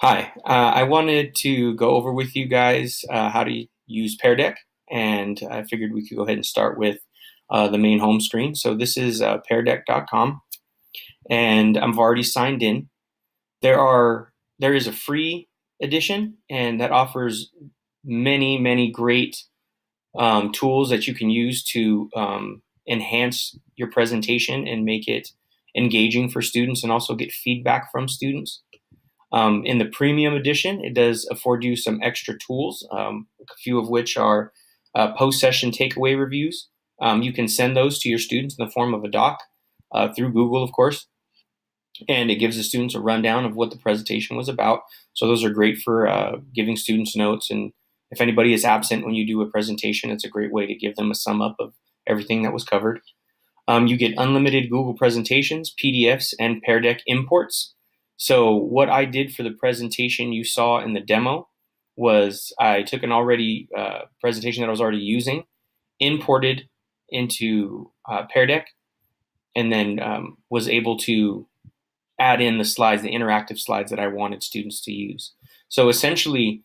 Hi, I wanted to go over with you guys how to use Pear Deck, and I figured we could go ahead and start with the main home screen. So this is peardeck.com, and I've already signed in. There is a free edition, and that offers many great tools that you can use to enhance your presentation and make it engaging for students, and also get feedback from students. In the premium edition, it does afford you some extra tools, a few of which are post-session takeaway reviews. You can send those to your students in the form of a doc through Google, of course, and it gives the students a rundown of what the presentation was about. So those are great for giving students notes, and if anybody is absent when you do a presentation, it's a great way to give them a sum up of everything that was covered. You get unlimited Google presentations, PDFs, and Pear Deck imports. So what I did for the presentation you saw in the demo was I took an already presentation that I was already using, imported into Pear Deck, and then was able to add in the slides, the interactive slides that I wanted students to use. So essentially,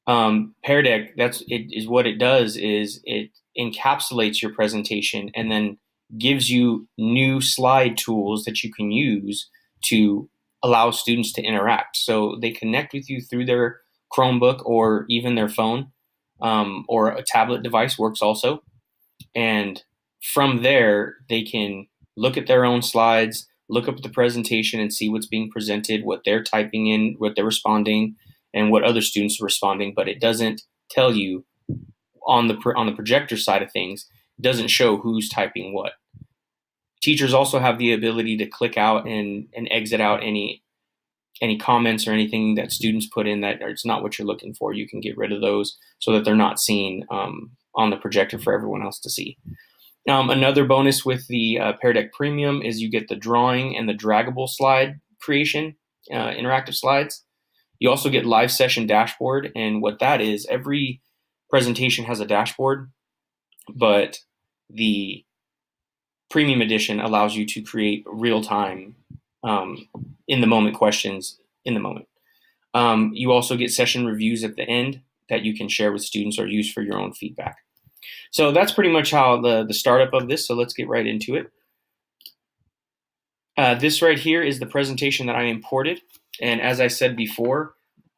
Pear Deck, that's it, is what it does is it encapsulates your presentation and then gives you new slide tools that you can use to allow students to interact. So they connect with you through their Chromebook or even their phone, or a tablet device works also. And from there, they can look at their own slides, look up the presentation and see what's being presented, what they're typing in, what they're responding, and what other students are responding. But it doesn't tell you on the projector side of things, it doesn't show who's typing what. Teachers also have the ability to click out and exit out any comments or anything that students put in that it's not what you're looking for. You can get rid of those so that they're not seen on the projector for everyone else to see. Another bonus with the Pear Deck Premium is you get the drawing and the draggable slide creation, interactive slides. You also get live session dashboard, and what that is, every presentation has a dashboard, but the Premium Edition allows you to create real-time, in the moment questions in the moment. You also get session reviews at the end that you can share with students or use for your own feedback. So that's pretty much how the startup of this. So let's get right into it. This right here is the presentation that I imported. And as I said before,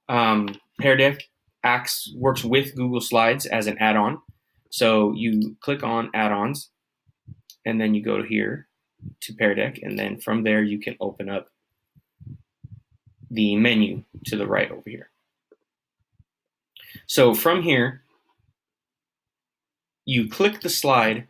Pear Deck works with Google Slides as an add-on. So you click on add-ons, and then you go here to Pear Deck, and then from there you can open up the menu to the right over here. So from here, you click the slide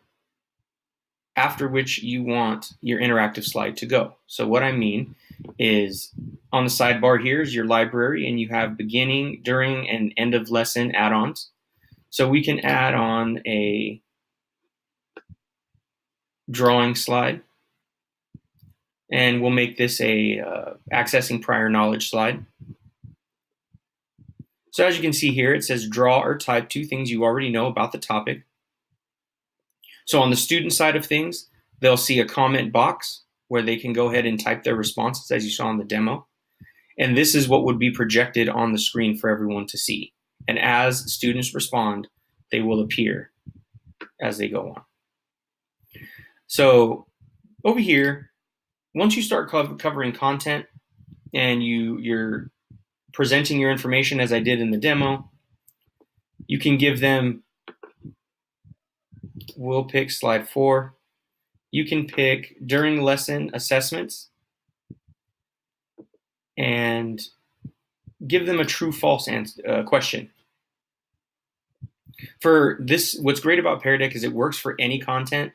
after which you want your interactive slide to go. So what I mean is on the sidebar here is your library, and you have beginning, during, and end of lesson add-ons. So we can add on a drawing slide, and we'll make this a accessing prior knowledge slide. So as you can see here, it says draw or type two things you already know about the topic. So on the student side of things, they'll see a comment box where they can go ahead and type their responses as you saw in the demo. And this is what would be projected on the screen for everyone to see. And as students respond, they will appear as they go on. So over here, once you start covering content and you're presenting your information as I did in the demo, you can give them, we'll pick slide 4. You can pick during lesson assessments and give them a true-false question. For this, what's great about Pear Deck is it works for any content.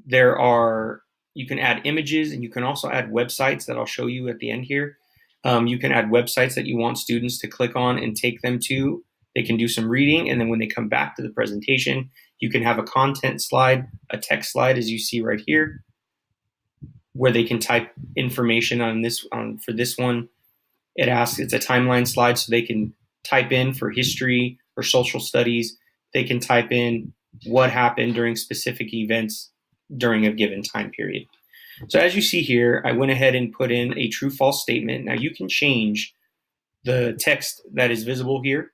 You can add images, and you can also add websites that I'll show you at the end here. You can add websites that you want students to click on and take them to. They can do some reading, and then when they come back to the presentation, you can have a content slide, a text slide, as you see right here, where they can type information on this. For this one, it's a timeline slide, so they can type in for history or social studies. They can type in what happened during specific events during a given time period. So as you see here, I went ahead and put in a true-false statement. Now you can change the text that is visible here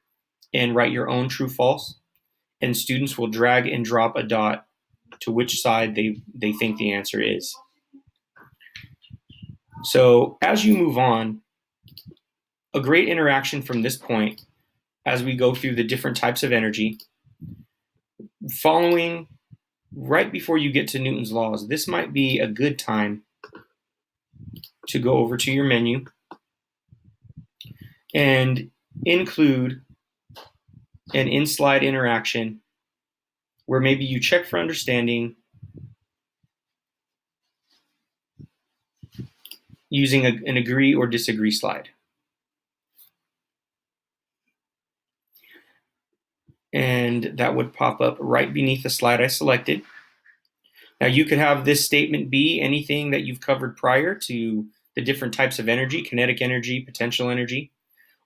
and write your own true false, and students will drag and drop a dot to which side they think the answer is. So as you move on, a great interaction from this point as we go through the different types of energy, following right before you get to Newton's laws, this might be a good time to go over to your menu and include an in-slide interaction where maybe you check for understanding using an agree or disagree slide. And that would pop up right beneath the slide I selected. Now you could have this statement be anything that you've covered prior to the different types of energy, kinetic energy, potential energy,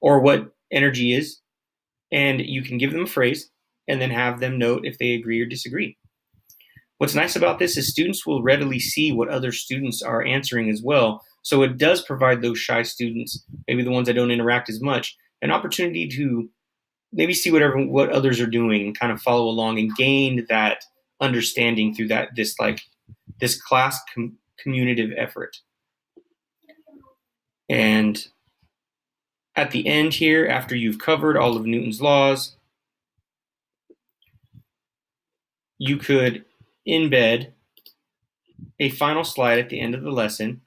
or what energy is. And you can give them a phrase and then have them note if they agree or disagree. What's nice about this is students will readily see what other students are answering as well. So it does provide those shy students, maybe the ones that don't interact as much, an opportunity to maybe see what others are doing and kind of follow along and gain that understanding through this class communicative effort. And at the end here, after you've covered all of Newton's laws, you could embed a final slide at the end of the lesson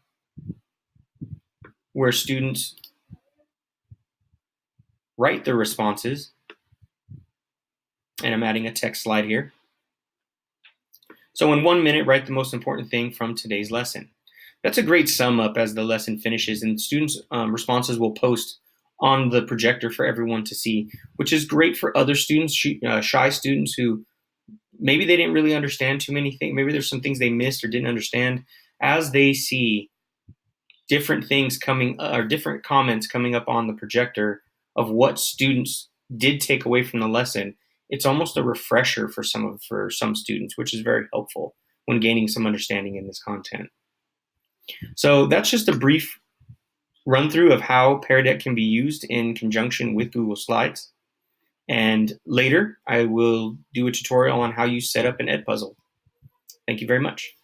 where students write their responses. And I'm adding a text slide here. So in 1 minute, write the most important thing from today's lesson. That's a great sum up as the lesson finishes, and students' responses will post on the projector for everyone to see, which is great for other students, shy students who maybe they didn't really understand too many things. Maybe there's some things they missed or didn't understand. As they see different things coming or different comments coming up on the projector of what students did take away from the lesson, it's almost a refresher for some students, which is very helpful when gaining some understanding in this content. So that's just a brief run through of how Pear Deck can be used in conjunction with Google Slides. And later, I will do a tutorial on how you set up an Edpuzzle. Thank you very much.